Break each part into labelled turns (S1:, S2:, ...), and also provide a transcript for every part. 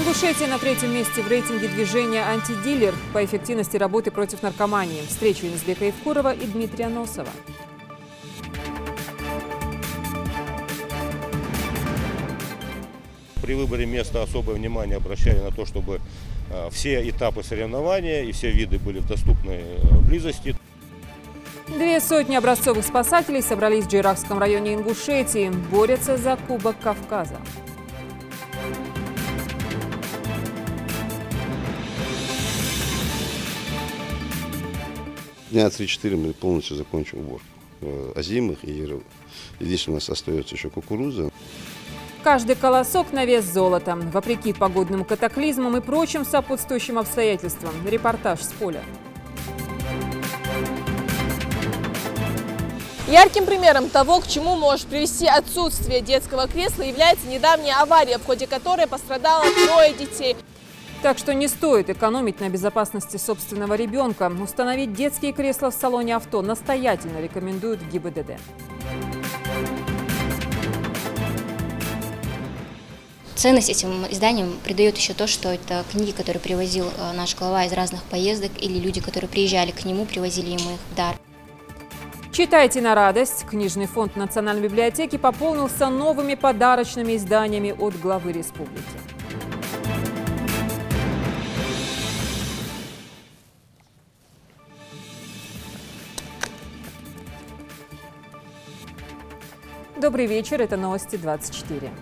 S1: Ингушетия на третьем месте в рейтинге движения «Антидилер» по эффективности работы против наркомании. Встреча Юнусбека Евкурова и Дмитрия Носова.
S2: При выборе места особое внимание обращали на то, чтобы все этапы соревнования и все виды были в доступной близости.
S1: 200 образцовых спасателей собрались в Джейракском районе Ингушетии. Борются за Кубок Кавказа.
S3: Дня 3-4 мы полностью закончим уборку озимых, и здесь у нас остается еще кукуруза.
S1: Каждый колосок на вес золота. Вопреки погодным катаклизмам и прочим сопутствующим обстоятельствам. Репортаж с поля.
S4: Ярким примером того, к чему может привести отсутствие детского кресла, является недавняя авария, в ходе которой пострадало 3 детей.
S1: Так что не стоит экономить на безопасности собственного ребенка. Установить детские кресла в салоне авто настоятельно рекомендуют в ГИБДД.
S5: Ценность этим изданиям придает еще то, что это книги, которые привозил наш глава из разных поездок, или люди, которые приезжали к нему, привозили ему их в дар.
S1: Читайте на радость. Книжный фонд Национальной библиотеки пополнился новыми подарочными изданиями от главы республики. Добрый вечер, это новости 24.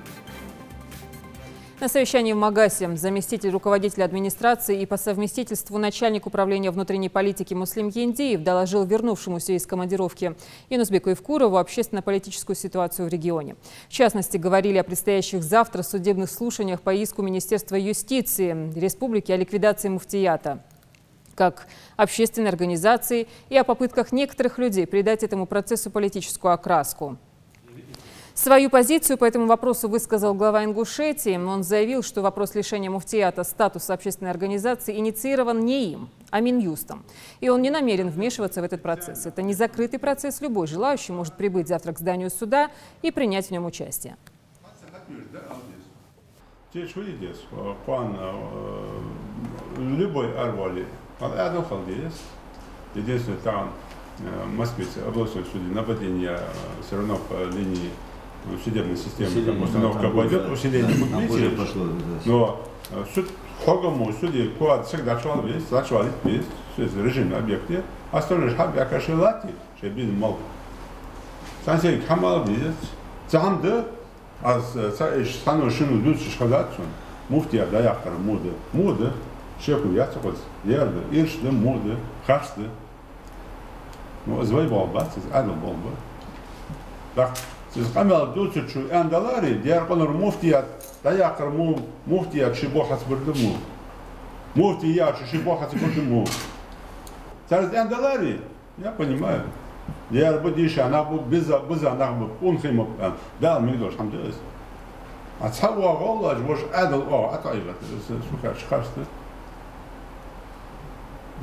S1: На совещании в Магасе заместитель руководителя администрации и по совместительству начальник управления внутренней политики Муслим Ендиев доложил вернувшемуся из командировки Юнусбеку Евкурову общественно-политическую ситуацию в регионе. В частности, говорили о предстоящих завтра судебных слушаниях по иску Министерства юстиции Республики о ликвидации муфтията как общественной организации и о попытках некоторых людей придать этому процессу политическую окраску. Свою позицию по этому вопросу высказал глава Ингушетии. Он заявил, что вопрос лишения муфтията статуса общественной организации инициирован не им, а Минюстом. И он не намерен вмешиваться в этот процесс. Это не закрытый процесс. Любой желающий может прибыть завтра к зданию суда и принять в нем участие.
S6: Любой арвали. Единственное, там в Москве областной суде нападение все равно по линии судебной системы, установка пойдет, усиление будет, но суд хогому судьи куад всегда зачвалит без режим объекте, остальные хаб якашилати, что без мал. Сансей камал без замды, аз стану шину души шхадатсон, муфтия даякар моды, шеку яцокос, ярды, иршды моды, хашды. Ну, звай болбат, адл болба. Так, siz qamal dutsu andalari diğer konular muftiyat dayakır muftiyat şibohat birdi mu muftiyat şibohat birdi mu siz andalari я понимаю diğer bu diş ana bu biz ana bu unxim da migdoş hamdülillah atsawa Allah boş adl o ataylat sukar çıkarstı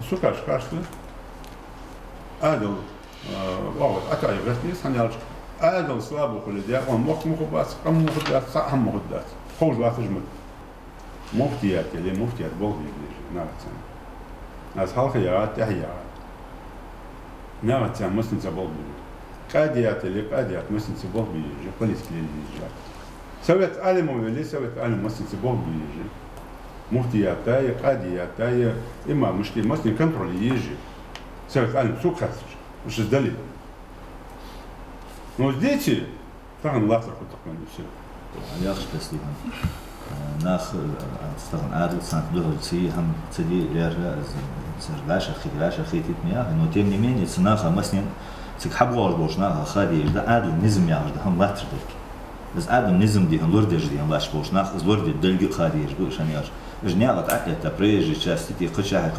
S6: sukar çıkarstı adl o ataylat ne sanal هذا صلابه كل ده مخبات كم مخدات صح مخدات خوش لا تجمد مفتيات اللي مفتيات بولدي نعم ناس حلقيات تحيات نعم مسن تبولدي قاديات اللي قاديات مسن تبولدي يجي بوليس اللي يجي سويت علم ولا سويت علم مسن تبولدي يجي مفتيات تاي قاديات تاي إما مشكلة مسن كنترول يجي سويت علم سكر مش الدليل Но дети, так он лавтер хоть все.
S7: Я спасибо. Нах стал адл сант дорогие, хам цеди лера зергаша хитит меня, но тем не менее ценаха маснин цик хабвар бошна хади да адл низм яжда хам лавтер дик. Biz адл низм ди хам лордеж ди хам лаш бошна из лорде дельги хади жду шаняж. Жняла так это прежде части ти хоча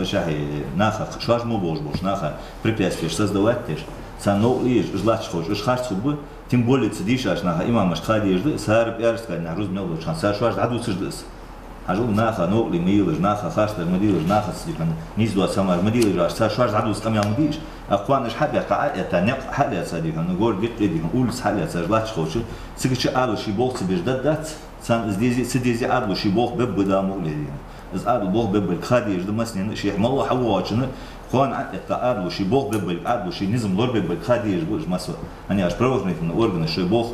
S7: наха шваж мо бошнаха препятствия создавать теж. Сану лишь жлач хочешь харцу бы, тем более цедишь аж наха имам аж хадижды, сар пиарская на руз много шанс сар шваж аду сиждыс. Ажу наха нокли милыш наха харстер мадилыш наха сикан низ дуа самар мадилыш аж сар шваж аду скамял мадиш. أقوانش حبي قاعد يتنق حالة صديقه نقول قلت لي أولس حالة سجلات خوش سكش عارض شي بوق بجددت سان سديزي عارض شي بوق ببدامو لي از عارض بوق ببل خادي يجد مسنين شي مالله حواجنا قوان عارض شي بوق ببل عارض شي نظم لور ببل خادي يجد مسوا أنا أش بروفني من أورجن شي بوق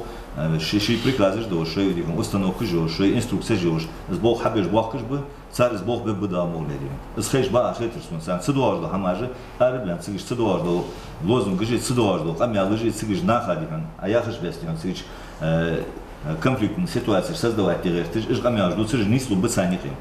S7: شي приказы до شي ديهم установка جو شي инструкция جو از بوق حبيش بوقش به صار از بوق ببدامو لي از خيش بقى خيترسون سان صدوار هماجه أربعين سيج صدوار دو لازم كجي صدوار دو قام يالجي سيج ناخدي كان أياخش بيستيون سيج конфликт ситуация создавать директор إيش قام يالجو سيج نيسلو بسانيقين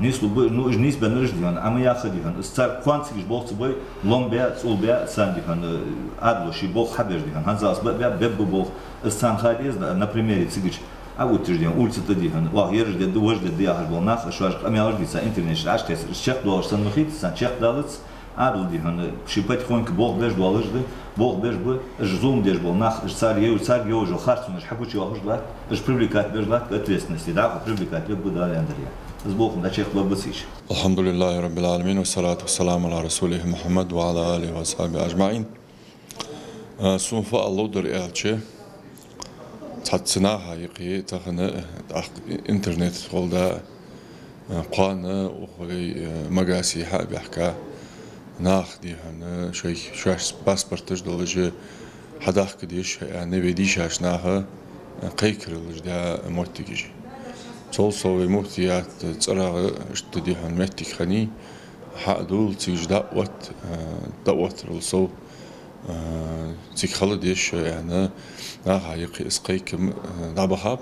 S7: نيسلو نو إيش نيس بنرجديون أما ياخدي كان صار كوان سيج بوق تبوي لون بيا تقول بيا ساندي كان أدلو شي بوق حبيش دي كان هنزاس بيا بوق السان خاديز например سيج أول ترجديون أول ستديون واه يرجد وجد دياهر بالناخ شو قام يالجي سا إنترنت عاش كيس الشيخ دوار سنمخيت سان شيخ دالتس عادل دي هن شي باتخونك بوق باش دوالجدي بوق باش بو جزوم ديش بول ناخ صار يو جو خارتون حكوتي واخش لا اش بروبليكات باش لا ответственности да بروبليكات بده اندريا زبوق دا شيخ ببسيش
S8: الحمد لله رب العالمين والصلاة والسلام على رسوله محمد وعلى آله وصحبه أجمعين سوف الله در إلشة تحسنا حقيقي تخنا إنترنت خلدا قانا وخلي مقاسي حاب يحكى ناخدي هنا شوي باسبورتج دولجة حداخ كديش يعني بديش عشناها قيكر لجدا موتيجي تول صوي موتيات تصرغ اشتدي هن متك خني حدول تيج دعوت رلصو تيك خلديش يعني ناخ حقيقي اسقيكم دعبهاب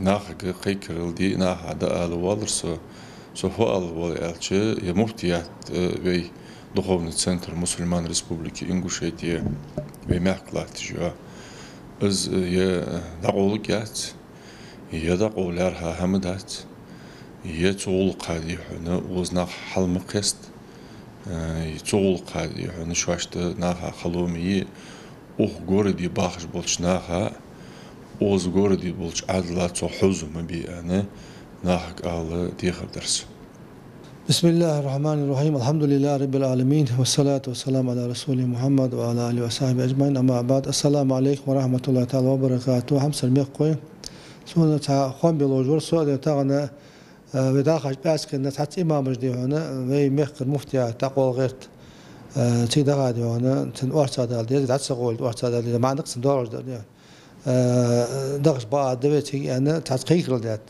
S8: ناخ قيكر لدي ناخ دا الوالرسو سوفال والألشة يمفتيات في دخولنا центр مسلمان республики إنغوشيتيا في مهكلات جوا از يدعول جات يدعولارها همدات يتول قادي هنا وزنا حلم قست يتول قادي هنا شواشت ناها خلومي أوه جوردي باخش بولش ناها أوز جوردي بولش عدلات وحزم بي أنا ناحق على ديخر درس.
S9: بسم الله الرحمن الرحيم الحمد لله رب العالمين والصلاة والسلام على رسول محمد وعلى آله وصحبه أجمعين أما بعد السلام عليكم ورحمة الله تعالى وبركاته هم سلمي قوي سونا تا خوان بلوجور سؤال تاعنا وداخل باسكن تحت إمام جدي هنا وي مخر مفتي تقول غيرت تيدا غادي هنا تنورت هذا دي تسقول ورت هذا ما نقص دور ده دغش بعد دويتي أنا تحقيق لذات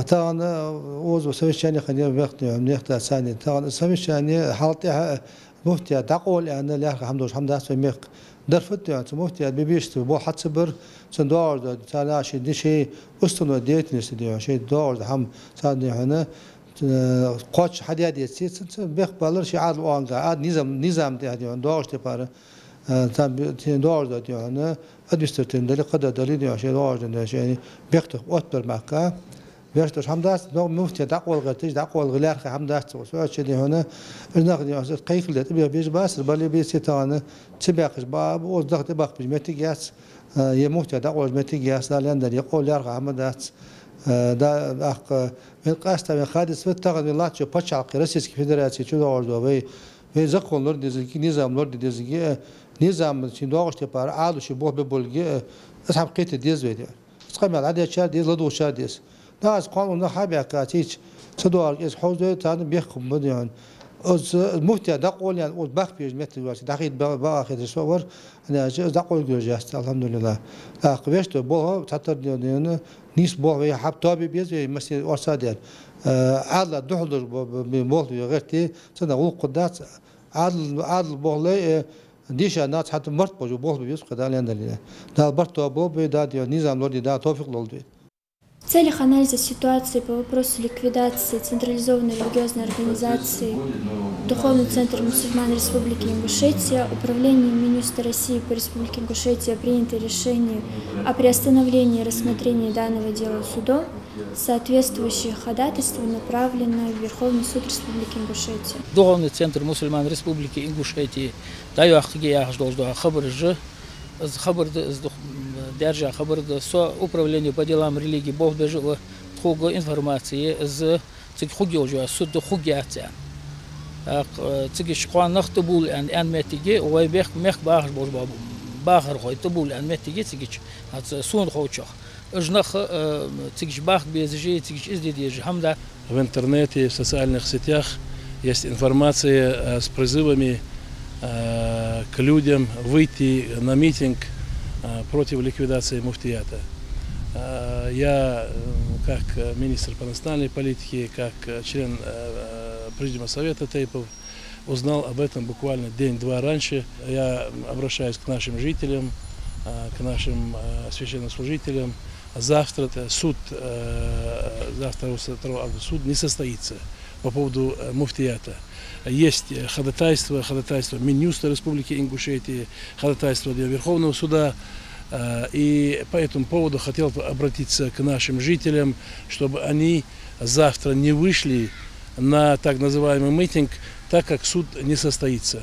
S9: تاعنا وز وسويشاني خلينا بيختي نيخت ثاني تاعنا سويشاني حالتي مفتي تقول أنا لا الحمد لله سوي مخ درفت يعني مفتي بيبيشت بو حد صبر سندور تاع شيء دي شيء أستنوا ديت نسدي شيء دور هم ثاني هنا قاتش حديد يسيت بيخ بالر شيء عاد وانجا عاد نظام ده يعني دور تبارة تام دور ده يعني أدبستن ده قدر دليل يعني شيء دور ده شيء بيختك أكبر مكان بيرتش حمداس نو مفتي تقول غتيج تقول غلار حمداس سو شيء هنا ناخذ يعني قيق ده تبي بيج باس بالي بيسيتانا تبيقش باب وزدق تبق بمتيجاس يمفتي تقول متيجاس لا لندن يقول يرغى حمداس دا اخ من قاستا من خادس فتغني الله تشو باتشال قرسيس فيدراسيون شو دوردو وي زقون لور ديزكي نظام لور ديزكي نظام شي دوغش تبار عادو شي بو ببولغي اصحاب قيت ديز ويدي تقام على عاد شاد ديز لدو شاد ديز ناس قانون حابي كاتيش تدور از حوزه تان بيخم بديان از المفتي دقول يعني از باخ بيج متر واسي دقيق باخذ صور انا دقول جوجاست الحمد لله اقبشت بو تطر ديان نيس بو وي حبطابي بيز مسي ورسادير عادل دحضر بمول غيرتي سنه وقدات عادل بولي ديشا ناس حتى مرت بو بول بيز قدال يندل دا برتو بو بدا نظام لوري دا توفيق لولدي.
S10: В целях анализа ситуации по вопросу ликвидации централизованной религиозной организации Духовный центр мусульман Республики Ингушетия, Управлением Минюста России по Республике Ингушетия принято решение о приостановлении рассмотрения данного дела судом. Соответствующее ходатайство направлено в Верховный суд Республики Ингушетия.
S11: Духовный центр мусульман Республики Ингушетии даю خبر держа خبر со управление по делам религии Бог бежал хуго информации з цик хугиожа суд хугиация تيجي قوان نختبول أن متيجي ويبيخ مخ باخر بول باخر خوي تبول أن متيجي تيجي هات سون خوتشخ أجنخ تيجي باخ بيزجي تيجي إزديجي حمدا.
S12: В интернете, в социальных сетях есть информация с призывами к людям выйти на митинг против ликвидации муфтията. Я, как министр по национальной политике, как член Президиума Совета Тейпов, узнал об этом буквально день-два раньше. Я обращаюсь к нашим жителям, к нашим священнослужителям. Завтра суд, завтра 2 августа суд не состоится по поводу муфтията. Есть ходатайство Минюста Республики Ингушетии, ходатайство для Верховного суда. И по этому поводу хотел обратиться к нашим жителям, чтобы они завтра не вышли на так называемый митинг, так как суд не состоится.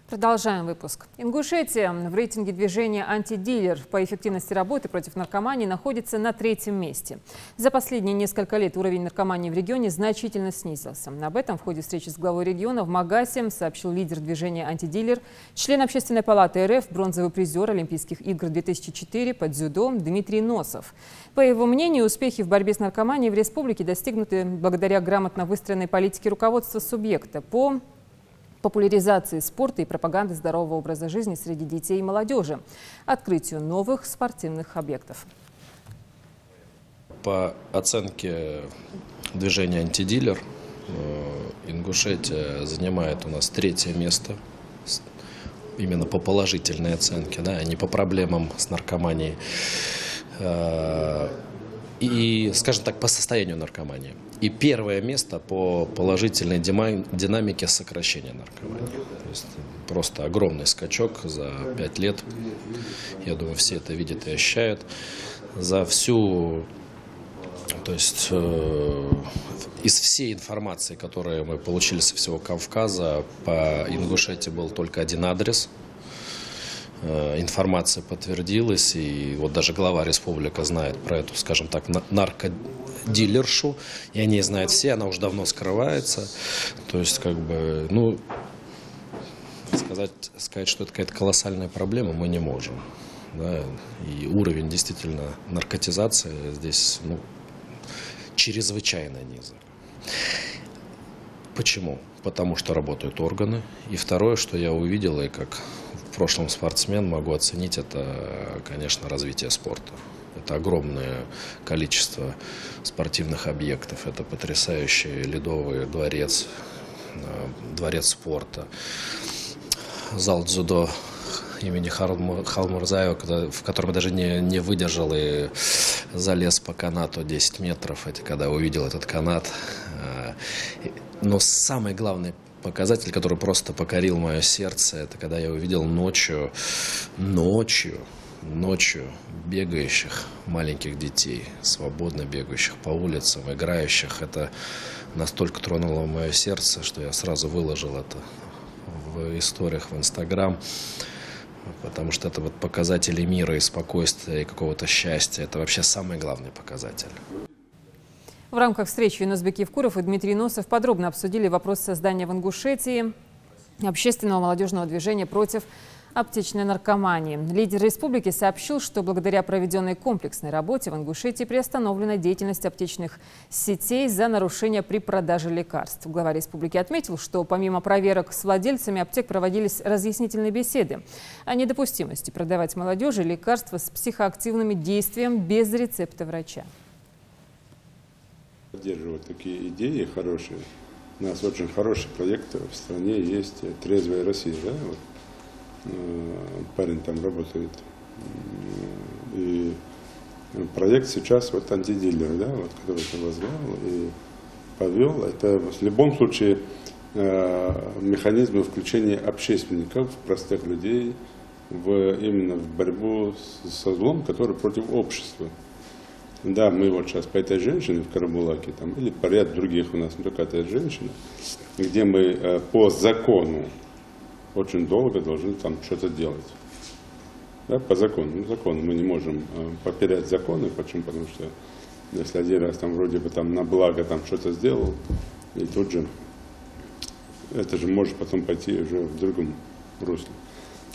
S1: Продолжаем выпуск. Ингушетия в рейтинге движения «Антидилер» по эффективности работы против наркомании находится на 3-м месте. За последние несколько лет уровень наркомании в регионе значительно снизился. Об этом в ходе встречи с главой региона в Магасе сообщил лидер движения «Антидилер», член Общественной палаты РФ, бронзовый призер Олимпийских игр 2004 по дзюдо Дмитрий Носов. По его мнению, успехи в борьбе с наркоманией в республике достигнуты благодаря грамотно выстроенной политике руководства субъекта по популяризации спорта и пропаганды здорового образа жизни среди детей и молодежи, открытию новых спортивных объектов.
S13: По оценке движения «Антидилер», Ингушетия занимает у нас 3-е место, именно по положительной оценке, да, а не по проблемам с наркоманией. И, скажем так, по состоянию наркомании. И 1-е место по положительной динамике сокращения наркомании. То есть просто огромный скачок за 5 лет. Я думаю, все это видят и ощущают. За всю, то есть из всей информации, которую мы получили со всего Кавказа, по Ингушетии был только 1 адрес. Информация подтвердилась, и вот даже глава республики знает про эту, скажем так, наркодилершу, и они знают все, она уже давно скрывается. То есть, как бы, ну, сказать, что это какая-то колоссальная проблема, мы не можем. Да? И уровень действительно наркотизации здесь, ну, чрезвычайно низок. Почему? Потому что работают органы. И второе, что я увидел, и как в прошлом спортсмен могу оценить, это, конечно, развитие спорта. Это огромное количество спортивных объектов. Это потрясающий ледовый дворец, дворец спорта, зал дзюдо имени Халмурзаева, в котором я даже не выдержал и залез по канату 10 метров, это когда увидел этот канат. Но самый главный показатель, который просто покорил мое сердце, это когда я увидел ночью бегающих маленьких детей, свободно бегающих по улицам, играющих. Это настолько тронуло мое сердце, что я сразу выложил это в историях в Инстаграм, потому что это вот показатели мира и спокойствия, и какого-то счастья. Это вообще самый главный показатель.
S1: В рамках встречи Юнусбек Евкуров и Дмитрий Носов подробно обсудили вопрос создания в Ингушетии общественного молодежного движения против аптечной наркомании. Лидер республики сообщил, что благодаря проведенной комплексной работе в Ингушетии приостановлена деятельность аптечных сетей за нарушения при продаже лекарств. Глава республики отметил, что помимо проверок с владельцами аптек проводились разъяснительные беседы о недопустимости продавать молодежи лекарства с психоактивным действием без рецепта врача.
S6: Поддерживать такие идеи хорошие. У нас очень хороший проект в стране есть «Трезвая Россия». Да? Вот. Парень там работает. И проект сейчас вот «Антидилер», да? Вот, который ты возглавил и повел. Это в любом случае механизмы включения общественников, простых людей, именно в борьбу со злом, который против общества. Да, мы вот сейчас по этой женщине в Карабулаке, там, или по ряду других у нас, не только эта женщина, где мы по закону очень долго должны там что-то делать. Да, по закону. Ну, закону мы не можем поперять законы. Почему? Потому что если один раз там вроде бы там на благо там что-то сделал, и тут же это же может потом пойти уже в другом русле.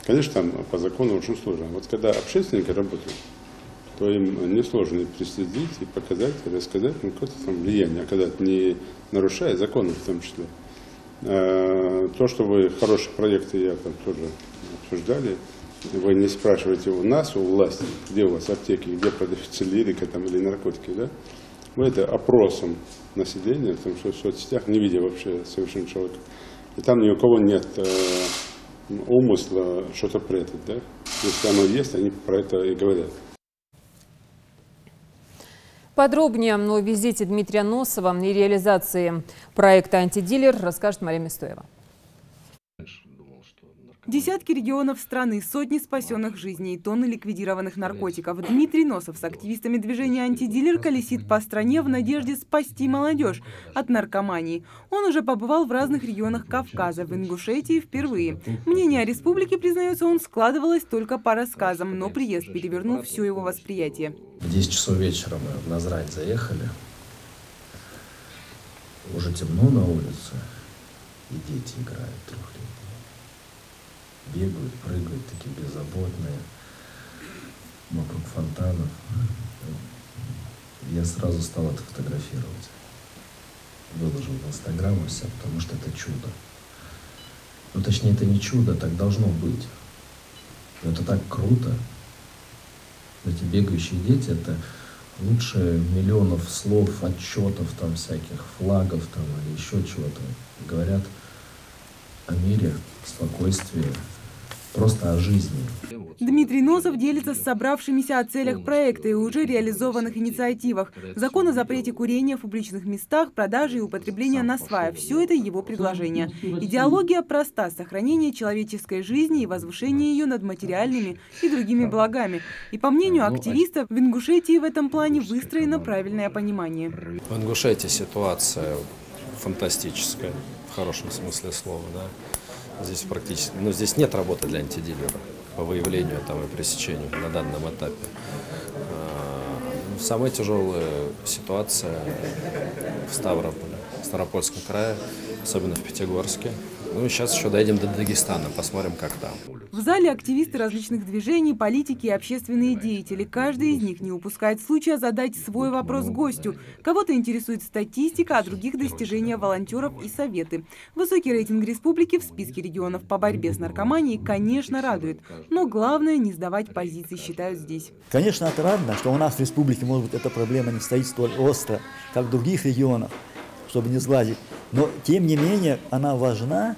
S6: Конечно, там по закону очень сложно. Вот когда общественники работают, то им несложно переследить и показать, и рассказать какое-то там влияние, а когда это не нарушает законы в том числе. То, что вы хорошие проекты, я там тоже обсуждали, вы не спрашиваете у нас, у власти, где у вас аптеки, где продаются лирика там, или наркотики, да? Вы это опросом населения, там, в соцсетях, не видя вообще совершенно человека. И там ни у кого нет умысла что-то прятать, да? Если оно есть, они про это и говорят.
S1: Подробнее о визите Дмитрия Носова и реализации проекта «Антидилер» расскажет Мария Мистоева.
S14: Десятки регионов страны, сотни спасенных жизней, тонны ликвидированных наркотиков. Дмитрий Носов с активистами движения «Антидилер» колесит по стране в надежде спасти молодежь от наркомании. Он уже побывал в разных регионах Кавказа, в Ингушетии впервые. Мнение о республике, признается он, складывалось только по рассказам, но приезд перевернул все его восприятие.
S13: В 10 часов вечера мы в Назрань заехали. Уже темно на улице, и дети играют трехлетние. Бегают, прыгают, такие беззаботные, вокруг фонтанов. Я сразу стал это фотографировать. Выложил в Инстаграм и все, потому что это чудо. Ну, точнее, это не чудо, так должно быть. Но это так круто. Эти бегающие дети, это лучше миллионов слов, отчетов, там, всяких флагов там, или еще чего-то. Говорят о мире, спокойствии, просто о жизни.
S14: Дмитрий Носов делится с собравшимися о целях проекта и уже реализованных инициативах. Закон о запрете курения в публичных местах, продажи и употребления насвая – все это его предложение. Идеология проста – сохранение человеческой жизни и возвышение ее над материальными и другими благами. И по мнению активистов, в Ингушетии в этом плане выстроено правильное понимание.
S13: В Ингушетии ситуация фантастическая, в хорошем смысле слова, да. Здесь практически, здесь нет работы для антидилера по выявлению там, и пресечению на данном этапе. Самая тяжелая ситуация в Ставрополе, в Ставропольском крае, особенно в Пятигорске. Ну и сейчас еще дойдем до Дагестана, посмотрим, как там.
S14: В зале активисты различных движений, политики и общественные деятели. Каждый из них не упускает случая задать свой вопрос гостю. Кого-то интересует статистика, а других достижения волонтеров и советы. Высокий рейтинг республики в списке регионов по борьбе с наркоманией, конечно, радует. Но главное не сдавать позиции, считают здесь.
S15: Конечно, отрадно, что у нас в республике, может быть, эта проблема не стоит столь остро, как в других регионах, чтобы не сглазить. Но, тем не менее, она важна.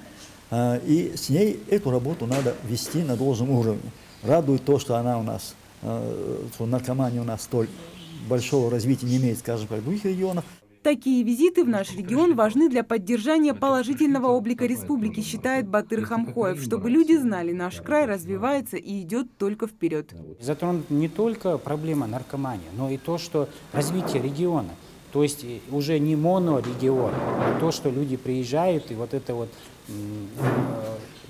S15: И с ней эту работу надо вести на должном уровне. Радует то, что она у нас, что наркомания у нас столь большого развития не имеет, скажем, как в других регионах.
S14: Такие визиты в наш регион важны для поддержания положительного облика республики, считает Батыр Хамхоев, чтобы люди знали, наш край развивается и идет только вперед.
S16: Затронута не только проблема наркомании, но и то, что развитие региона. То есть уже не монорегион, а то, что люди приезжают, и вот это вот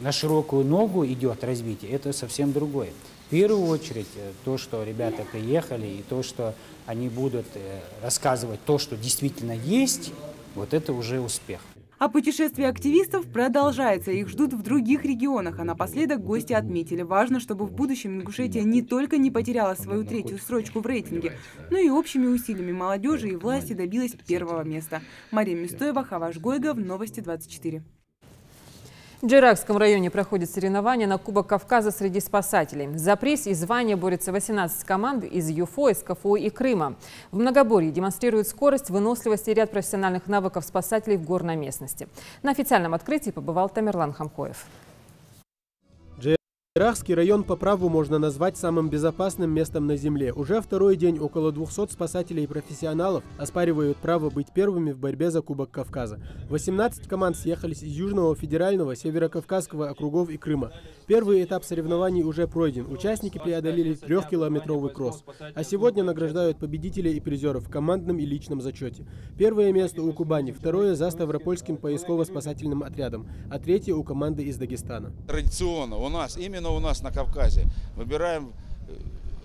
S16: на широкую ногу идет развитие, это совсем другое. В первую очередь то, что ребята приехали, и то, что они будут рассказывать то, что действительно есть, вот это уже успех.
S14: А путешествие активистов продолжается. Их ждут в других регионах. А напоследок гости отметили, важно, чтобы в будущем Ингушетия не только не потеряла свою третью строчку в рейтинге, но и общими усилиями молодежи и власти добилась первого места. Мария Мистоева, Хаваш Гойгов, Новости 24.
S1: В Джейракском районе проходят соревнования на Кубок Кавказа среди спасателей. За приз и звание борются 18 команд из ЮФО, СКФО и Крыма. В многоборье демонстрируют скорость, выносливость и ряд профессиональных навыков спасателей в горной местности. На официальном открытии побывал Тамерлан Хамхоев.
S17: Джейракский район по праву можно назвать самым безопасным местом на земле. Уже второй день около 200 спасателей и профессионалов оспаривают право быть первыми в борьбе за Кубок Кавказа. 18 команд съехались из Южного, Федерального, Северокавказского округов и Крыма. Первый этап соревнований уже пройден. Участники преодолели 3-километровый кросс. А сегодня награждают победителей и призеров в командном и личном зачете. Первое место у Кубани, второе за Ставропольским поисково-спасательным отрядом, а третье у команды из Дагестана.
S18: Традиционно именно у нас на Кавказе выбираем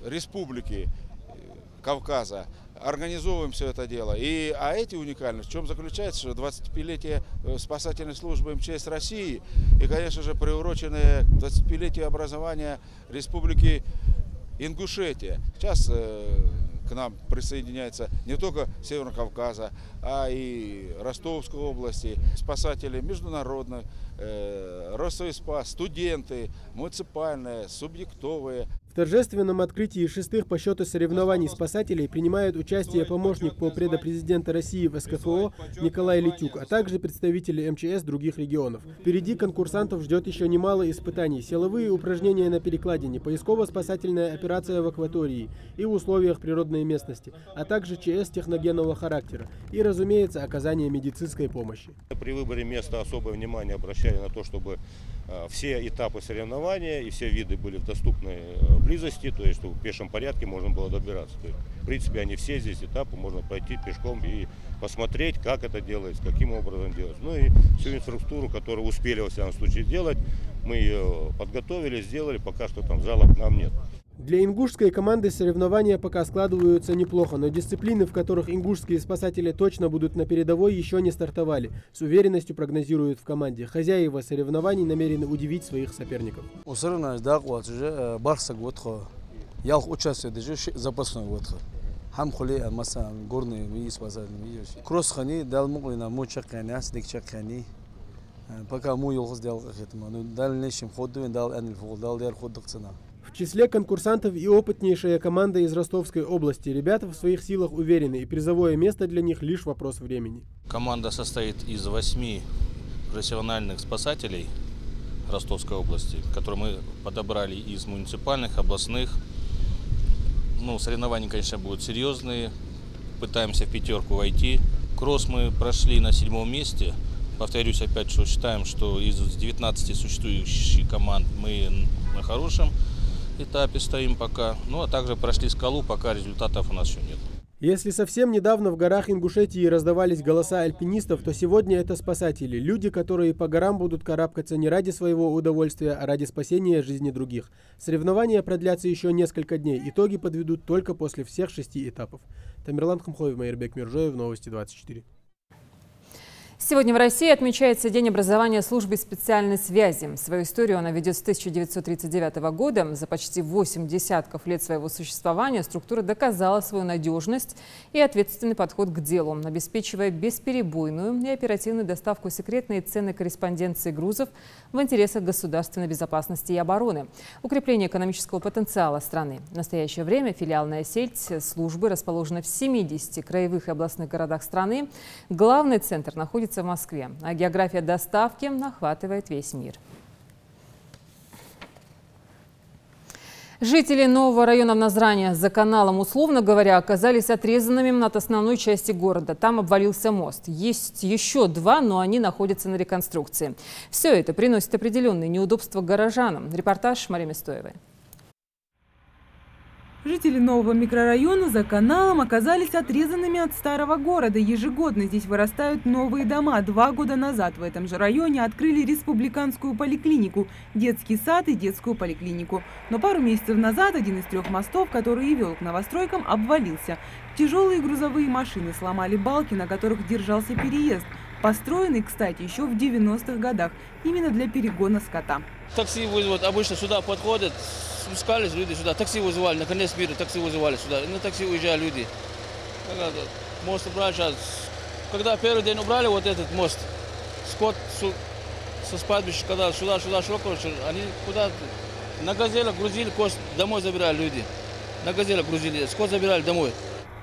S18: республики Кавказа организовываем все это дело. А эти уникальность в чем заключается, что 25-летие спасательной службы МЧС России и, конечно же, приуроченное к 25-летию образования Республики Ингушетия. Сейчас к нам присоединяется не только Северного Кавказа, а и Ростовской области, спасатели международных, Россоюзспас, студенты, муниципальные, субъектовые.
S17: В торжественном открытии 6-х по счету соревнований спасателей принимает участие помощник полпреда президента России в СКФО Николай Литюк, а также представители МЧС других регионов. Впереди конкурсантов ждет еще немало испытаний. Силовые упражнения на перекладине, поисково-спасательная операция в акватории и в условиях природной местности, а также ЧС техногенного характера и, разумеется, оказание медицинской помощи.
S2: При выборе места особое внимание обращали на то, чтобы все этапы соревнования и все виды были в доступной близости, то есть чтобы в пешем порядке можно было добираться. То есть, в принципе, они все здесь этапы можно пройти пешком и посмотреть, как это делается, каким образом делать. Ну и всю инфраструктуру, которую успели во всяком случае сделать, мы ее подготовили, сделали, пока что там жалоб нам нет.
S17: Для ингушской команды соревнования пока складываются неплохо, но дисциплины, в которых ингушские спасатели точно будут на передовой, еще не стартовали. С уверенностью прогнозируют в команде. Хозяева соревнований намерены удивить своих соперников. В числе конкурсантов и опытнейшая команда из Ростовской области. Ребята в своих силах уверены, и призовое место для них лишь вопрос времени.
S19: Команда состоит из 8 профессиональных спасателей Ростовской области, которые мы подобрали из муниципальных, областных. Ну, соревнования, конечно, будут серьезные. Пытаемся в пятерку войти. Кросс мы прошли на 7-м месте. Повторюсь опять, что считаем, что из 19 существующих команд мы на хорошем этапе стоим пока. Ну, а также прошли скалу, пока результатов у нас еще нет.
S17: Если совсем недавно в горах Ингушетии раздавались голоса альпинистов, то сегодня это спасатели. Люди, которые по горам будут карабкаться не ради своего удовольствия, а ради спасения жизни других. Соревнования продлятся еще несколько дней. Итоги подведут только после всех 6 этапов. Тамерлан Хамхоев, Майырбек Миржоев, Новости 24.
S1: Сегодня в России отмечается День образования службы специальной связи. Свою историю она ведет с 1939 года. За почти 8 десятков лет своего существования структура доказала свою надежность и ответственный подход к делу, обеспечивая бесперебойную и оперативную доставку секретной и ценной корреспонденции грузов в интересах государственной безопасности и обороны, укрепление экономического потенциала страны. В настоящее время филиальная сеть службы расположена в 70 краевых и областных городах страны. Главный центр находится в Москве, а география доставки охватывает весь мир. Жители нового района в Назране за каналом, условно говоря, оказались отрезанными от основной части города. Там обвалился мост. Есть еще 2, но они находятся на реконструкции. Все это приносит определенные неудобства горожанам. Репортаж Марии Стоевой.
S14: Жители нового микрорайона за каналом оказались отрезанными от старого города. Ежегодно здесь вырастают новые дома. 2 года назад в этом же районе открыли республиканскую поликлинику, детский сад и детскую поликлинику. Но пару месяцев назад один из 3 мостов, который и вел к новостройкам, обвалился. Тяжелые грузовые машины сломали балки, на которых держался переезд. Построенный, кстати, еще в 90-х годах, именно для перегона скота.
S11: Такси вызывают, обычно сюда подходят, спускались люди сюда, такси вызывали, на конец мира такси вызывали сюда, и на такси уезжали люди. Мост убрали сейчас. Когда первый день убрали вот этот мост, скот со спадбища, когда сюда шло, короче, они куда-то на газелях грузили, кость домой забирали люди. На газелях грузили, скот забирали домой.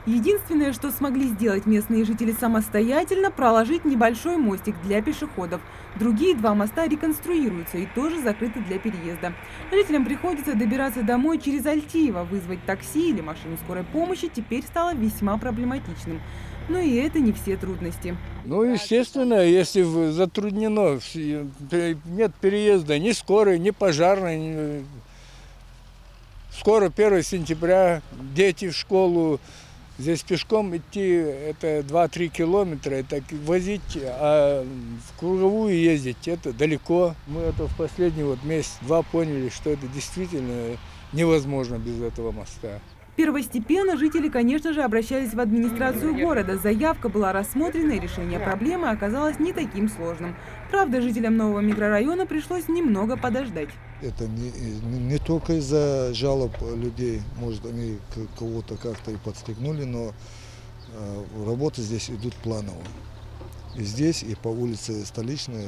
S14: Единственное, что смогли сделать местные жители самостоятельно, проложить небольшой мостик для пешеходов. Другие 2 моста реконструируются и тоже закрыты для переезда. Жителям приходится добираться домой через Альтиево. Вызвать такси или машину скорой помощи теперь стало весьма проблематичным. Но и это не все трудности.
S20: Ну, естественно, если затруднено, нет переезда ни скорой, ни пожарной. Скоро 1 сентября, дети в школу. Здесь пешком идти это 2-3 километра, это возить, а в круговую ездить это далеко. Мы это в последний месяц-два поняли, что это действительно невозможно без этого моста.
S14: Первостепенно жители, конечно же, обращались в администрацию города. Заявка была рассмотрена, и решение проблемы оказалось не таким сложным. Правда, жителям нового микрорайона пришлось немного подождать.
S21: Это не только из-за жалоб людей, может, они кого-то как-то и подстегнули, но работы здесь идут планово. И здесь, и по улице Столичной,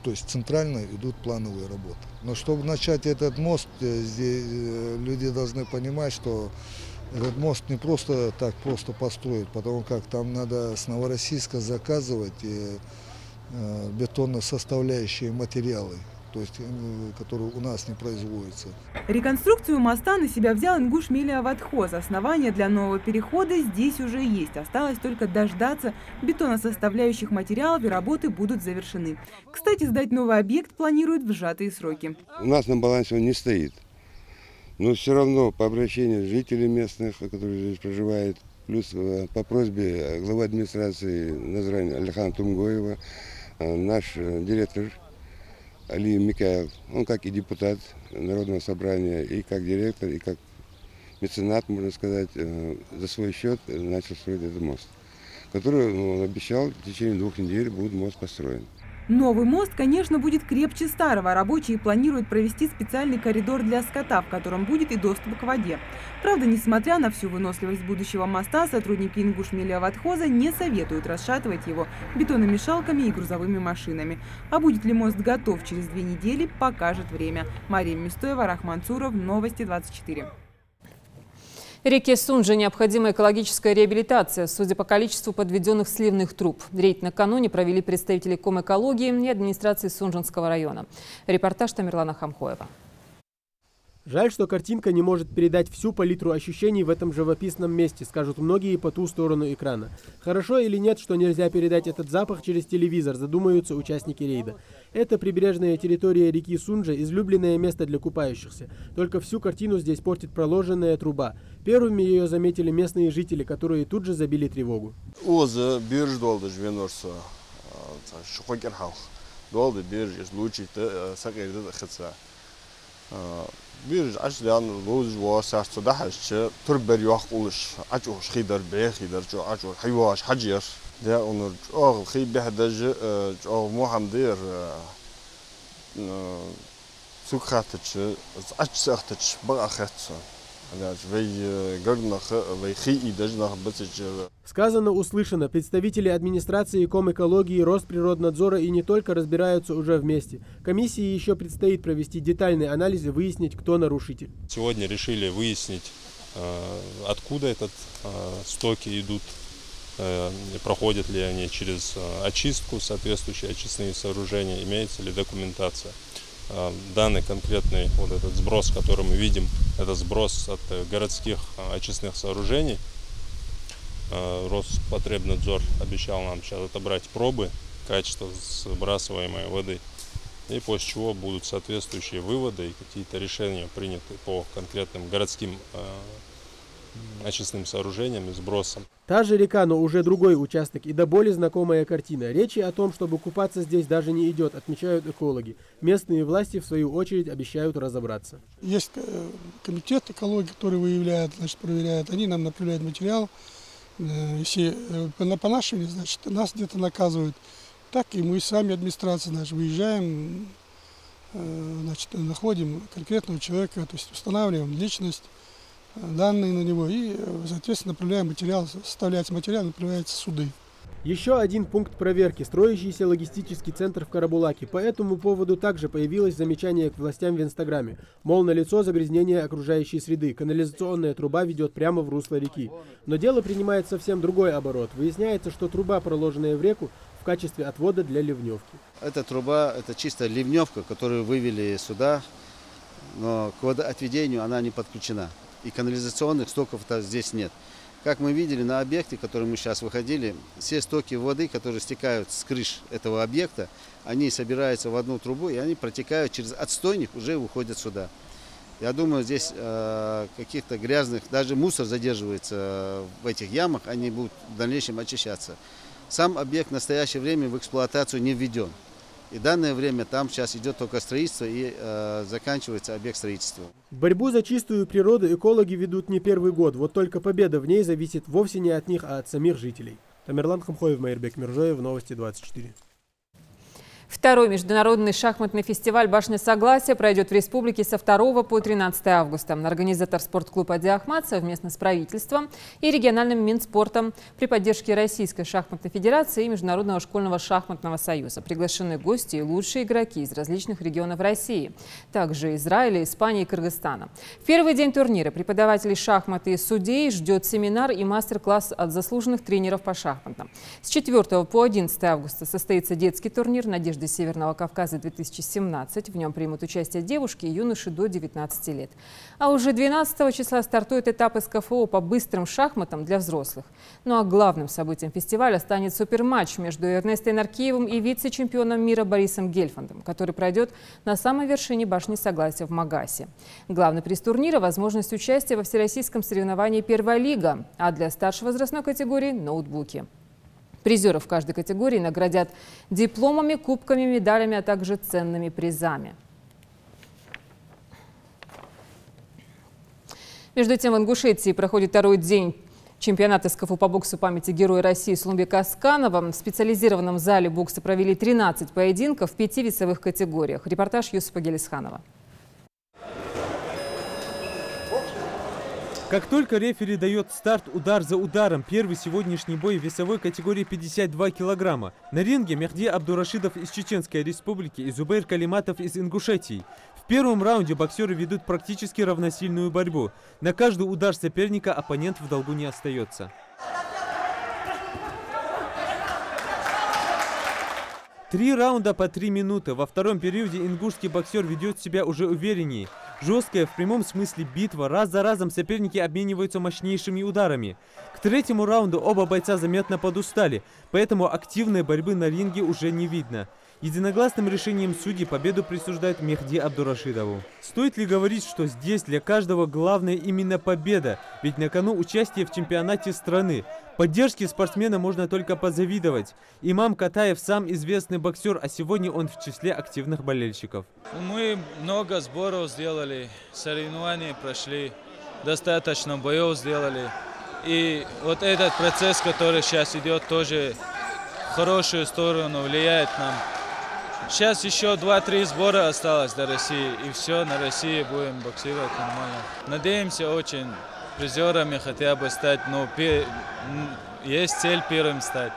S21: то есть центрально, идут плановые работы. Но чтобы начать этот мост, здесь люди должны понимать, что этот мост не просто так просто построить, потому как там надо с Новороссийска заказывать бетонно-составляющие материалы, то есть, которые у нас не производятся.
S14: Реконструкцию моста на себя взял Ингуш Мелиаватхоз. Основания для нового перехода здесь уже есть. Осталось только дождаться бетоносоставляющих материалов, и работы будут завершены. Кстати, сдать новый объект планируют в сжатые сроки.
S3: У нас на балансе он не стоит, но все равно по обращению жителей местных, которые здесь проживают, плюс по просьбе главы администрации Назрани Алихана Тумгоева, наш директор Али Микаил, он как и депутат Народного собрания, и как директор, и как меценат, можно сказать, за свой счет начал строить этот мост, который он обещал, в течение 2 недель будет мост построен.
S14: Новый мост, конечно, будет крепче старого. Рабочие планируют провести специальный коридор для скота, в котором будет и доступ к воде. Правда, несмотря на всю выносливость будущего моста, сотрудники Ингуш Мелиаватхоза не советуют расшатывать его бетономешалками и грузовыми машинами. А будет ли мост готов через 2 недели, покажет время. Мария Мистоева, Рахман Цуров, Новости 24.
S1: Реке Сунжа необходима экологическая реабилитация, судя по количеству подведенных сливных труб. Рейд накануне провели представители Комэкологии и администрации Сунжинского района. Репортаж Тамерлана Хамхоева.
S17: Жаль, что картинка не может передать всю палитру ощущений в этом живописном месте, скажут многие по ту сторону экрана. Хорошо или нет, что нельзя передать этот запах через телевизор, задумаются участники рейда. Это прибрежная территория реки Сунжа, излюбленное место для купающихся. Только всю картину здесь портит проложенная труба. Первыми ее заметили местные жители, которые тут же забили тревогу.
S22: بيرج عشان روز واسع صدحش تربر يحقولش عجوش خيدر بخيدر جو عجو حيواش حجير ده اونر اغ خي بهدج جو محمدير سوكاتش اچسختش باخت
S17: Сказано, услышано. Представители администрации Комэкологии, Росприроднадзора и не только разбираются уже вместе. Комиссии еще предстоит провести детальный анализ и выяснить, кто нарушитель.
S23: Сегодня решили выяснить, откуда этот стоки идут, проходят ли они через очистку, соответствующие очистные сооружения, имеется ли документация. Данный конкретный вот этот сброс, который мы видим, это сброс от городских очистных сооружений. Роспотребнадзор обещал нам сейчас отобрать пробы качества сбрасываемой воды. И после чего будут соответствующие выводы и какие-то решения приняты по конкретным городским очистным сооружениям и сбросам.
S17: Та же река, но уже другой участок и до боли знакомая картина. Речи о том, чтобы купаться здесь, даже не идет, отмечают экологи. Местные власти, в свою очередь, обещают разобраться.
S24: Есть комитет экологии, который выявляет, значит, проверяет. Они нам направляют материал. Если по нашим, значит, нас где-то наказывают. Так и мы сами, администрация, значит, выезжаем, значит, находим конкретного человека, то есть устанавливаем личность, данные на него и, соответственно, направляем материал, составляется материал, направляется в суды.
S17: Еще один пункт проверки – строящийся логистический центр в Карабулаке. По этому поводу также появилось замечание к властям в Инстаграме. Мол, налицо загрязнение окружающей среды. Канализационная труба ведет прямо в русло реки. Но дело принимает совсем другой оборот. Выясняется, что труба, проложенная в реку, в качестве отвода для ливневки.
S25: Эта труба – это чисто ливневка, которую вывели сюда, но к водоотведению она не подключена. И канализационных стоков-то здесь нет. Как мы видели на объекте, который мы сейчас выходили, все стоки воды, которые стекают с крыш этого объекта, они собираются в одну трубу, и они протекают через отстойник, уже выходят сюда. Я думаю, здесь каких-то грязных, даже мусор задерживается в этих ямах, они будут в дальнейшем очищаться. Сам объект в настоящее время в эксплуатацию не введен. И в данное время там сейчас идет только строительство и заканчивается объект строительства.
S17: Борьбу за чистую природу экологи ведут не первый год. Вот только победа в ней зависит вовсе не от них, а от самих жителей. Тамерлан Хамхоев, Майрбек Мирзоев, Новости 24.
S1: Второй международный шахматный фестиваль «Башня Согласия» пройдет в республике со 2 по 13 августа. Организатор спортклуб «Ади Ахмад» совместно с правительством и региональным Минспортом при поддержке Российской шахматной федерации и Международного школьного шахматного союза. Приглашены гости и лучшие игроки из различных регионов России, также Израиля, Испании и Кыргызстана. В первый день турнира преподавателей шахмат и судей ждет семинар и мастер-класс от заслуженных тренеров по шахматам. С 4 по 11 августа состоится детский турнир «Надежда Северного Кавказа-2017». В нем примут участие девушки и юноши до 19 лет. А уже 12 числа стартует этап СКФО по быстрым шахматам для взрослых. Ну а главным событием фестиваля станет суперматч между Эрнестой Наркеевым и вице-чемпионом мира Борисом Гельфандом, который пройдет на самой вершине Башни Согласия в Магасе. Главный приз турнира – возможность участия во всероссийском соревновании «Первая лига», а для старшей возрастной категории – ноутбуки. Призеров в каждой категории наградят дипломами, кубками, медалями, а также ценными призами. Между тем, в Ингушетии проходит второй день чемпионата СКФУ по боксу памяти Героя России Сулумбека Асканова. В специализированном зале бокса провели 13 поединков в 5 весовых категориях. Репортаж Юсупа Гелисханова.
S4: Как только рефери дает старт удар за ударом, первый сегодняшний бой в весовой категории 52 килограмма. На ринге Мехди Абдурашидов из Чеченской Республики и Зубейр Калиматов из Ингушетии. В первом раунде боксеры ведут практически равносильную борьбу. На каждый удар соперника оппонент в долгу не остается. 3 раунда по 3 минуты. Во втором периоде ингушский боксер ведет себя уже увереннее. Жесткая в прямом смысле битва. Раз за разом соперники обмениваются мощнейшими ударами. К третьему раунду оба бойца заметно подустали, поэтому активной борьбы на ринге уже не видно. Единогласным решением судей победу присуждают Мехди Абдурашидову. Стоит ли говорить, что здесь для каждого главное именно победа? Ведь на кону участие в чемпионате страны. Поддержке спортсмена можно только позавидовать. Имам Катаев сам известный боксер, а сегодня он в числе активных болельщиков.
S5: Мы много сборов сделали, соревнований прошли, достаточно боев сделали. И вот этот процесс, который сейчас идет, тоже в хорошую сторону влияет нам. Сейчас еще 2-3 сбора осталось до России, и все, на России будем боксировать нормально. Надеемся очень призерами хотя бы стать, но есть цель первым стать.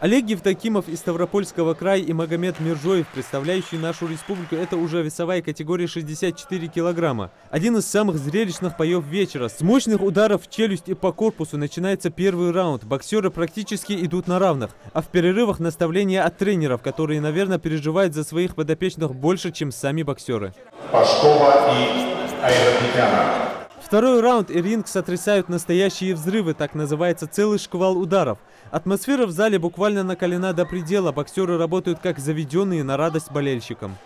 S4: Олег Евдокимов из Ставропольского края и Магомед Мирзоев, представляющий нашу республику, это уже весовая категория 64 килограмма. Один из самых зрелищных боев вечера. С мощных ударов в челюсть и по корпусу начинается первый раунд. Боксеры практически идут на равных. А в перерывах наставления от тренеров, которые, наверное, переживают за своих подопечных больше, чем сами боксеры.
S7: Пашкова и Айрапетяна.
S4: Второй раунд и ринг сотрясают настоящие взрывы, так называется целый шквал ударов. Атмосфера в зале буквально накалена до предела, боксеры работают как заведенные на радость болельщикам.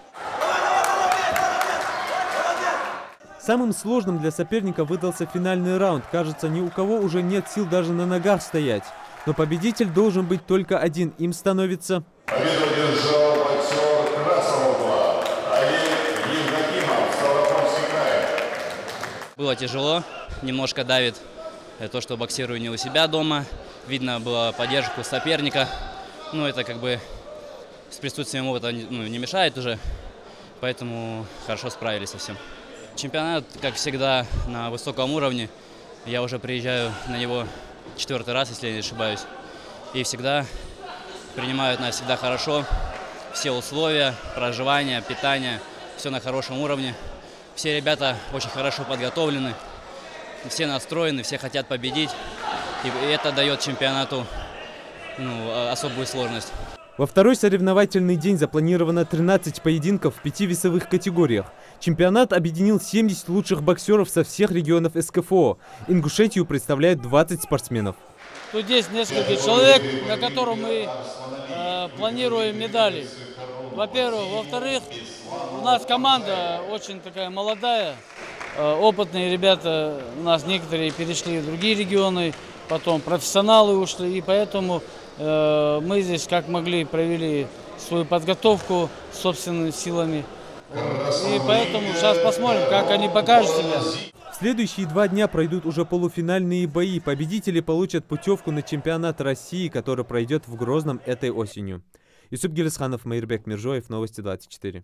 S4: Самым сложным для соперника выдался финальный раунд. Кажется, ни у кого уже нет сил даже на ногах стоять. Но победитель должен быть только один, им становится...
S7: Победу одержал боксер красного Олег Евдокимов, Ставропольский край.
S8: Было тяжело, немножко давит то, что боксирую не у себя дома. Видно было поддержку соперника. Но это как бы с присутствием опыта не мешает уже. Поэтому хорошо справились со всем. Чемпионат, как всегда, на высоком уровне. Я уже приезжаю на него 4-й раз, если я не ошибаюсь. И всегда принимают нас всегда хорошо. Все условия, проживание, питание, все на хорошем уровне. Все ребята очень хорошо подготовлены, все настроены, все хотят победить. И это дает чемпионату особую сложность.
S4: Во второй соревновательный день запланировано 13 поединков в 5 весовых категориях. Чемпионат объединил 70 лучших боксеров со всех регионов СКФО. Ингушетию представляют 20 спортсменов.
S9: Тут есть несколько человек, на котором мы планируем медали. Во-первых. Во-вторых, у нас команда очень такая молодая. Опытные ребята, у нас некоторые перешли в другие регионы, потом профессионалы ушли. И поэтому мы здесь как могли провели свою подготовку собственными силами. И поэтому сейчас посмотрим, как они покажут себя.
S4: В следующие 2 дня пройдут уже полуфинальные бои. Победители получат путевку на чемпионат России, который пройдет в Грозном этой осенью. Юсуп Гелисханов, Майырбек Миржоев, Новости 24.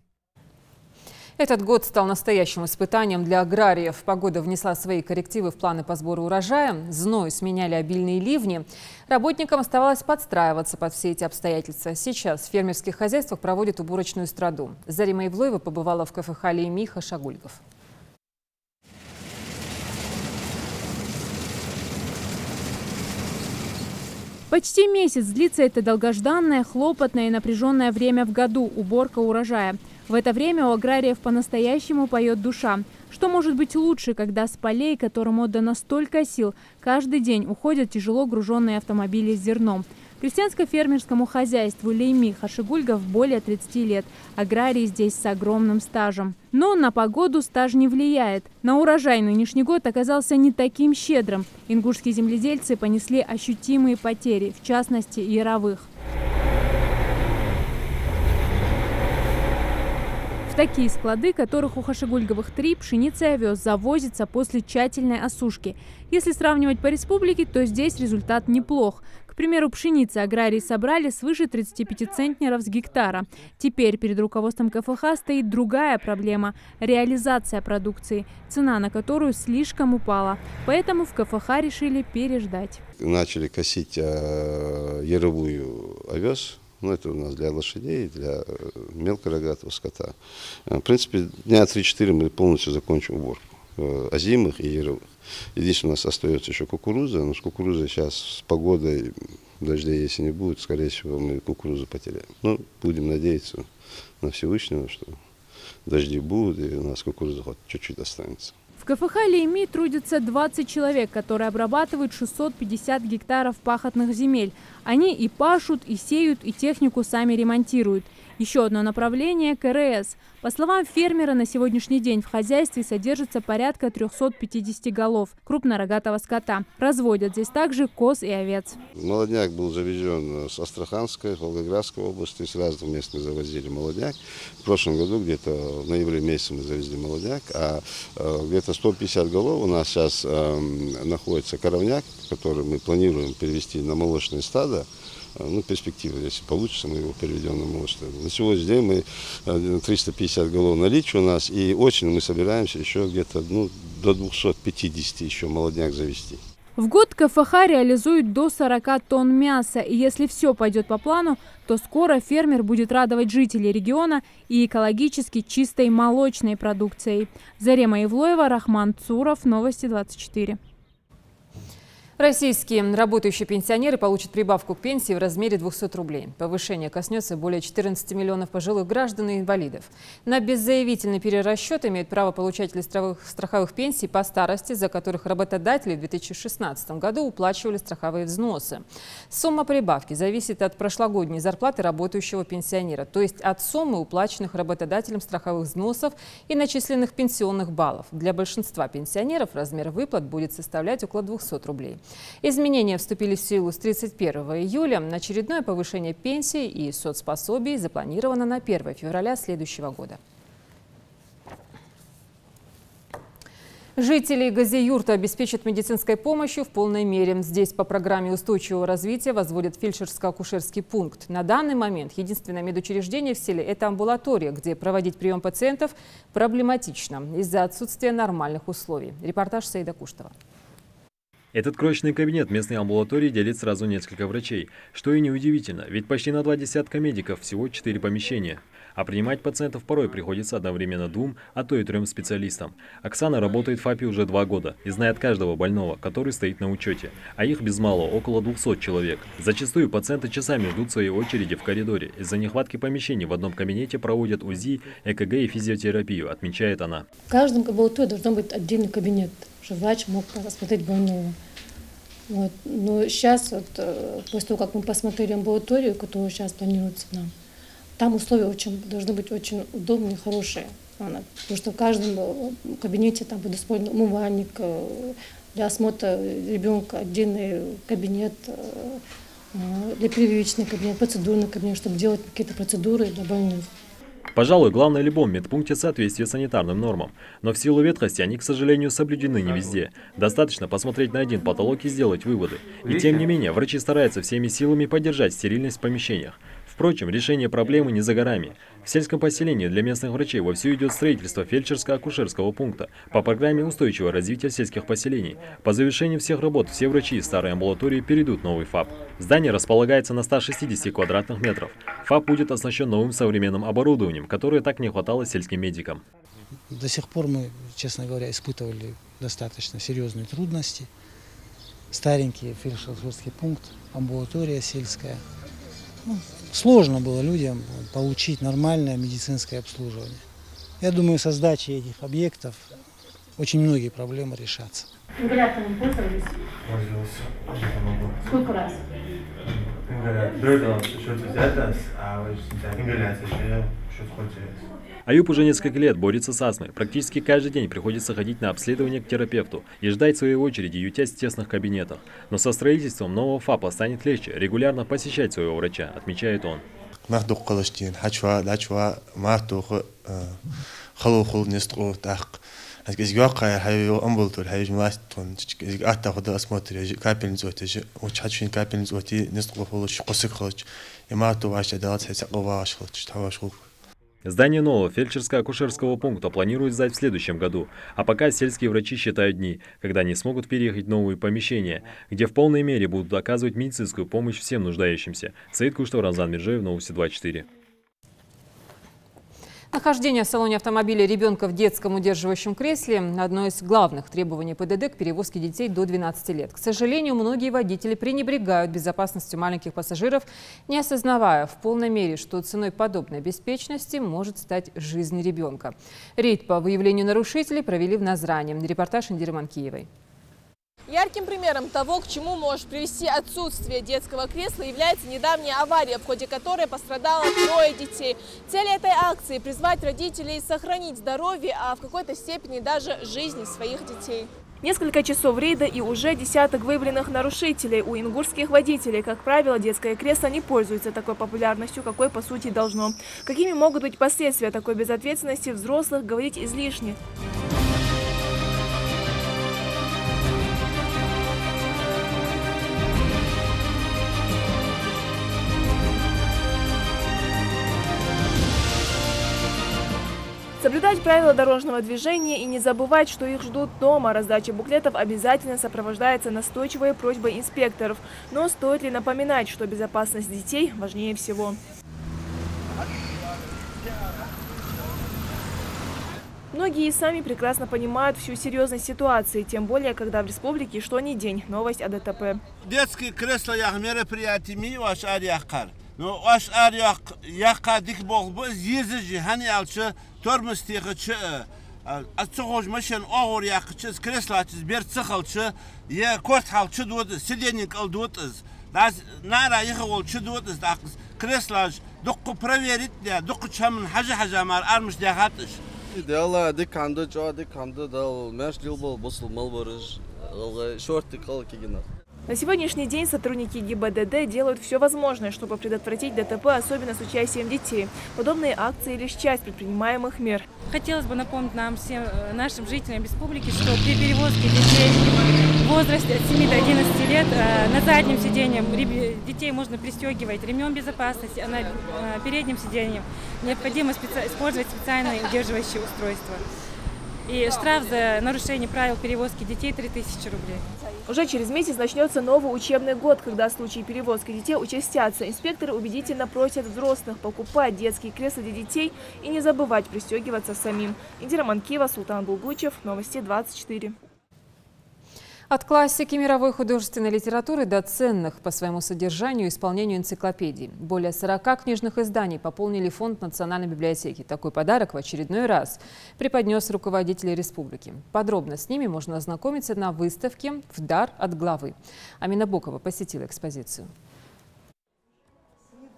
S1: Этот год стал настоящим испытанием для аграриев. Погода внесла свои коррективы в планы по сбору урожая. Зной сменяли обильные ливни. Работникам оставалось подстраиваться под все эти обстоятельства. Сейчас в фермерских хозяйствах проводят уборочную страду. Зарима Ивлоева побывала в КФХ Лейми Хашагульгов.
S6: Почти месяц длится это долгожданное, хлопотное и напряженное время в году – уборка урожая. В это время у аграриев по-настоящему поет душа. Что может быть лучше, когда с полей, которым отдано столько сил, каждый день уходят тяжело груженные автомобили с зерном? Крестьянско-фермерскому хозяйству Лейми Хашигульгов более 30 лет. Аграрии здесь с огромным стажем. Но на погоду стаж не влияет. На урожай нынешний год оказался не таким щедрым. Ингушские земледельцы понесли ощутимые потери, в частности, яровых. В такие склады, которых у Хашигульговых 3, пшеница и овес завозится после тщательной осушки. Если сравнивать по республике, то здесь результат неплох. К примеру, пшеницы аграрии собрали свыше 35 центнеров с гектара. Теперь перед руководством КФХ стоит другая проблема – реализация продукции, цена на которую слишком упала. Поэтому в КФХ решили переждать.
S3: Начали косить яровую овес. Ну, это у нас для лошадей, для мелкорогатого скота. В принципе, дня 3-4 мы полностью закончим уборку озимых и яровых. Единственное, у нас остается еще кукуруза, но с кукурузой сейчас с погодой, дождей если не будет, скорее всего, мы кукурузу потеряем. Но будем надеяться на Всевышнего, что дожди будут, и у нас кукуруза хоть чуть-чуть останется.
S6: В КФХ Лейми трудятся 20 человек, которые обрабатывают 650 гектаров пахотных земель. Они и пашут, и сеют, и технику сами ремонтируют. Еще одно направление – КРС. По словам фермера, на сегодняшний день в хозяйстве содержится порядка 350 голов крупнорогатого скота. Разводят здесь также коз и овец.
S3: Молодняк был завезен с Астраханской, Волгоградской области. С разных мест мы завозили молодняк. В прошлом году где-то в ноябре месяце мы завезли молодняк. А где-то 150 голов у нас сейчас находится коровняк, который мы планируем перевести на молочное стадо. Ну, перспектива, если получится, мы его переведем на молочное. На сегодняшний день мы 350 голов наличия у нас, и осенью мы собираемся еще где-то до 250 еще молодняк завести.
S6: В год КФХ реализует до 40 тонн мяса, и если все пойдет по плану, то скоро фермер будет радовать жителей региона и экологически чистой молочной продукцией. Зарима Ивлоева, Рахман Цуров, Новости 24.
S1: Российские работающие пенсионеры получат прибавку к пенсии в размере 200 рублей. Повышение коснется более 14 миллионов пожилых граждан и инвалидов. На беззаявительный перерасчет имеют право получатели страховых пенсий по старости, за которых работодатели в 2016 году уплачивали страховые взносы. Сумма прибавки зависит от прошлогодней зарплаты работающего пенсионера, то есть от суммы уплаченных работодателем страховых взносов и начисленных пенсионных баллов. Для большинства пенсионеров размер выплат будет составлять около 200 рублей. Изменения вступили в силу с 31 июля. Очередное повышение пенсий и соцпособий запланировано на 1 февраля следующего года. Жителей Газиюрта обеспечат медицинской помощью в полной мере. Здесь по программе устойчивого развития возводят фельдшерско-акушерский пункт. На данный момент единственное медучреждение в селе – это амбулатория, где проводить прием пациентов проблематично из-за отсутствия нормальных условий. Репортаж Саида Куштова.
S10: Этот крошечный кабинет местной амбулатории делит сразу несколько врачей. Что и неудивительно, ведь почти на 2 десятка медиков, всего 4 помещения. А принимать пациентов порой приходится одновременно 2, а то и 3 специалистам. Оксана работает в ФАПе уже 2 года и знает каждого больного, который стоит на учете. А их без малого около 200 человек. Зачастую пациенты часами ждут своей очереди в коридоре. Из-за нехватки помещений в одном кабинете проводят УЗИ, ЭКГ и физиотерапию, отмечает она.
S12: В каждом амбулатории должен быть отдельный кабинет, чтобы врач мог посмотреть больного. Вот. Но сейчас, после того, как мы посмотрели амбулаторию, которая сейчас планируется нам, там условия должны быть очень удобные, хорошие. Потому что в каждом кабинете там предусмотрен умывальник, для осмотра ребенка отдельный кабинет, для прививочный кабинет, процедурный кабинет, чтобы делать какие-то процедуры для больных.
S10: Пожалуй, главное в любом медпункте соответствие санитарным нормам. Но в силу ветхости они, к сожалению, соблюдены не везде. Достаточно посмотреть на один потолок и сделать выводы. И тем не менее, врачи стараются всеми силами поддержать стерильность в помещениях. Впрочем, решение проблемы не за горами. В сельском поселении для местных врачей вовсю идет строительство фельдшерско-акушерского пункта по программе устойчивого развития сельских поселений. По завершении всех работ все врачи из старой амбулатории перейдут в новый ФАП. Здание располагается на 160 квадратных метров. ФАП будет оснащен новым современным оборудованием, которое так не хватало сельским медикам.
S2: До сих пор мы, честно говоря, испытывали достаточно серьезные трудности. Старенький фельдшерский пункт, амбулатория сельская. Сложно было людям получить нормальное медицинское обслуживание. Я думаю, со сдачей этих объектов очень многие проблемы решатся.
S12: Ингалятором пользовались?
S13: Пользовался.
S12: Сколько раз?
S10: Аюб уже несколько лет борется с астмой. Практически каждый день приходится ходить на обследование к терапевту и ждать своей очереди, ютясь в тесных кабинетах. Но со строительством нового ФАПа станет легче регулярно посещать своего врача, отмечает он. Здание нового фельдшерско-акушерского пункта планируют сдать в следующем году, а пока сельские врачи считают дни, когда они смогут переехать в новые помещения, где в полной мере будут оказывать медицинскую помощь всем нуждающимся. Саид Куштов, Рамзан Миржиев, Новости 24.
S1: Нахождение в салоне автомобиля ребенка в детском удерживающем кресле – одно из главных требований ПДД к перевозке детей до 12 лет. К сожалению, многие водители пренебрегают безопасностью маленьких пассажиров, не осознавая в полной мере, что ценой подобной беспечности может стать жизнь ребенка. Рейд по выявлению нарушителей провели в Назране. Репортаж Индиры Манкиевой.
S15: Ярким примером того, к чему может привести отсутствие детского кресла, является недавняя авария, в ходе которой пострадало 3 детей. Цель этой акции – призвать родителей сохранить здоровье, а в какой-то степени даже жизни своих детей. Несколько часов рейда и уже десяток выявленных нарушителей. У ингушских водителей, как правило, детское кресло не пользуется такой популярностью, какой по сути должно. Какими могут быть последствия такой безответственности взрослых, говорить излишне. Соблюдать правила дорожного движения и не забывать, что их ждут дома. Раздача буклетов обязательно сопровождается настойчивой просьбой инспекторов. Но стоит ли напоминать, что безопасность детей важнее всего? Многие и сами прекрасно понимают всю серьезность ситуации, тем более, когда в республике что ни день новость о ДТП.
S16: Детские кресла мероприятиями ваш арьяхар. Но ваш арьяхар дик бол бы езжи хани алчы тормостихачы отцогож машин огор яхчы креслачы берцахалчы я кортхалчы дуд сиденник алдуд нара ихолчы дуд дакс креслаж докку проверить я докку чамн хажа мар армш дягатыш.
S18: Идеально диканды диканды дал мяш дилбол босл малборыш шорты калкигина.
S15: На сегодняшний день сотрудники ГИБДД делают все возможное, чтобы предотвратить ДТП, особенно с участием детей. Подобные акции лишь часть предпринимаемых мер.
S26: Хотелось бы напомнить нам всем, нашим жителям республики, что при перевозке детей в возрасте от 7 до 11 лет на заднем сиденье детей можно пристегивать ремнем безопасности, а на переднем сиденье необходимо использовать специальные удерживающие устройства. И штраф за нарушение правил перевозки детей 3000 рублей.
S15: Уже через месяц начнется новый учебный год, когда случаи перевозки детей участятся. Инспекторы убедительно просят взрослых покупать детские кресла для детей и не забывать пристегиваться самим. Индира Манкиева, Султан Булгучев, Новости 24.
S1: От классики мировой художественной литературы до ценных по своему содержанию и исполнению энциклопедий. Более 40 книжных изданий пополнили фонд Национальной библиотеки. Такой подарок в очередной раз преподнес руководитель республики. Подробно с ними можно ознакомиться на выставке «В дар от главы». Амина Бокова посетила экспозицию.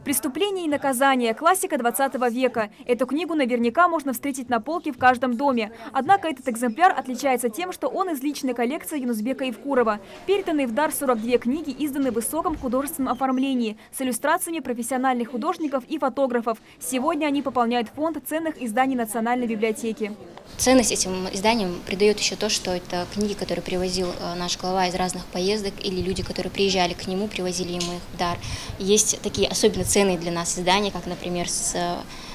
S11: «Преступление и наказание» – классика 20 века. Эту книгу наверняка можно встретить на полке в каждом доме. Однако этот экземпляр отличается тем, что он из личной коллекции Юнусбека Евкурова. Переданные в дар 42 книги изданы в высоком художественном оформлении, с иллюстрациями профессиональных художников и фотографов. Сегодня они пополняют фонд ценных изданий Национальной библиотеки.
S13: Ценность этим изданиям придает еще то, что это книги, которые привозил наш глава из разных поездок, или люди, которые приезжали к нему, привозили ему их в дар. Есть такие особенно ценные для нас издания, как, например,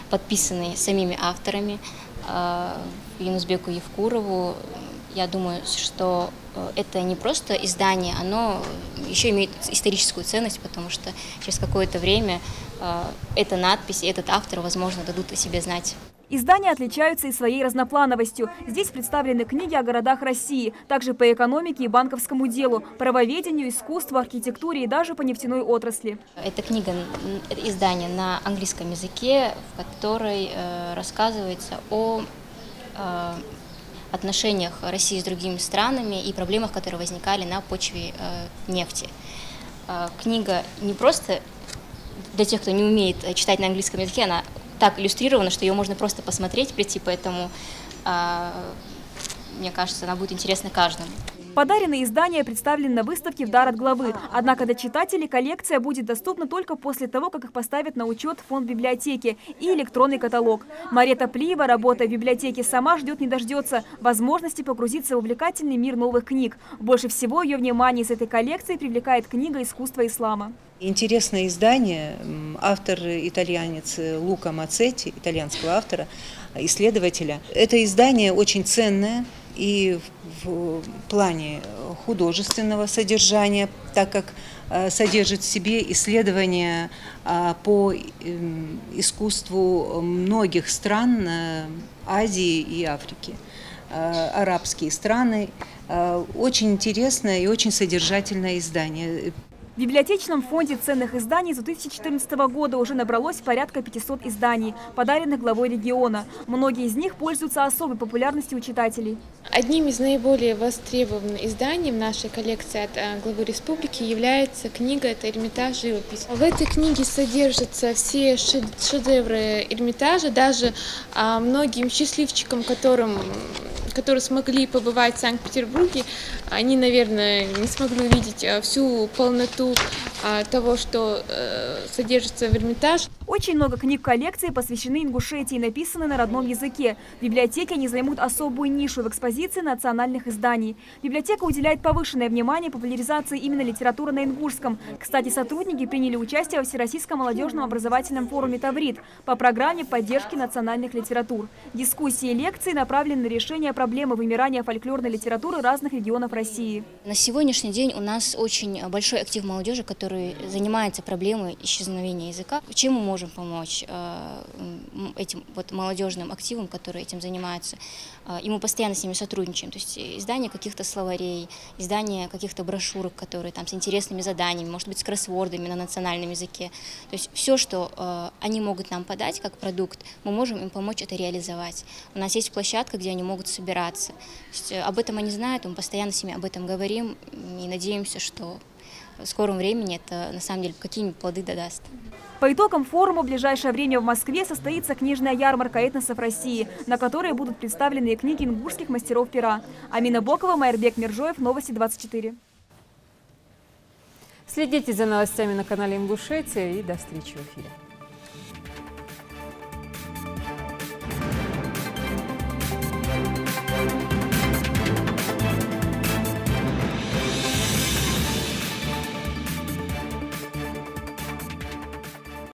S13: подписанные самими авторами Юнусбеку Евкурову. Я думаю, что это не просто издание, оно еще имеет историческую ценность, потому что через какое-то время эта надпись и этот автор, возможно, дадут о себе знать.
S11: Издания отличаются и своей разноплановостью. Здесь представлены книги о городах России, также по экономике и банковскому делу, правоведению, искусству, архитектуре и даже по нефтяной отрасли.
S13: Это книга, издание на английском языке, в которой рассказывается о отношениях России с другими странами и проблемах, которые возникали на почве нефти. Книга не просто для тех, кто не умеет читать на английском языке, она так иллюстрирована, что ее можно просто посмотреть, прийти, поэтому, мне кажется, она будет интересна каждому.
S11: Подаренные издания представлены на выставке в дар от главы. Однако для читателей коллекция будет доступна только после того, как их поставят на учет в фонд библиотеки и электронный каталог. Мария Топлиева, работая в библиотеке, сама ждет не дождется возможности погрузиться в увлекательный мир новых книг. Больше всего ее внимание из этой коллекции привлекает книга «Искусство ислама».
S14: Интересное издание. Автор итальянец Лука Мацетти, итальянского автора, исследователя. Это издание очень ценное и в плане художественного содержания, так как содержит в себе исследования по искусству многих стран Азии и Африки, арабские страны. Очень интересное и очень содержательное издание.
S11: В библиотечном фонде ценных изданий с 2014 года уже набралось порядка 500 изданий, подаренных главой региона. Многие из них пользуются особой популярностью у читателей.
S19: Одним из наиболее востребованных изданий в нашей коллекции от главы республики является книга «Это Эрмитаж. Живопись». В этой книге содержатся все шедевры Эрмитажа, даже многим счастливчикам, которые смогли побывать в Санкт-Петербурге, они, наверное, не смогли увидеть всю полноту того, что содержится в Эрмитаже.
S11: Очень много книг коллекции посвящены Ингушетии, написаны на родном языке. В библиотеке они займут особую нишу в экспозиции национальных изданий. Библиотека уделяет повышенное внимание популяризации именно литературы на ингушском. Кстати, сотрудники приняли участие во Всероссийском молодежном образовательном форуме «Таврит» по программе поддержки национальных литератур. Дискуссии и лекции направлены на решение проблемы вымирания фольклорной литературы разных регионов России.
S13: На сегодняшний день у нас очень большой актив молодежи, который занимается проблемой исчезновения языка. Чем мы можем помочь этим молодежным активам, которые этим занимаются? И мы постоянно с ними сотрудничаем. То есть издание каких-то словарей, издание каких-то брошюрок, которые там с интересными заданиями, может быть, с кроссвордами на национальном языке. То есть все, что они могут нам подать как продукт, мы можем им помочь это реализовать. У нас есть площадка, где они могут собираться. То есть об этом они знают, мы постоянно с ними об этом говорим и надеемся, что в скором времени это на самом деле какие-нибудь плоды даст.
S11: По итогам форума в ближайшее время в Москве состоится книжная ярмарка этносов России, на которой будут представлены книги ингушских мастеров пера. Амина Бокова, Майрбек Миржоев, Новости 24.
S1: Следите за новостями на канале Ингушетия и до встречи в эфире.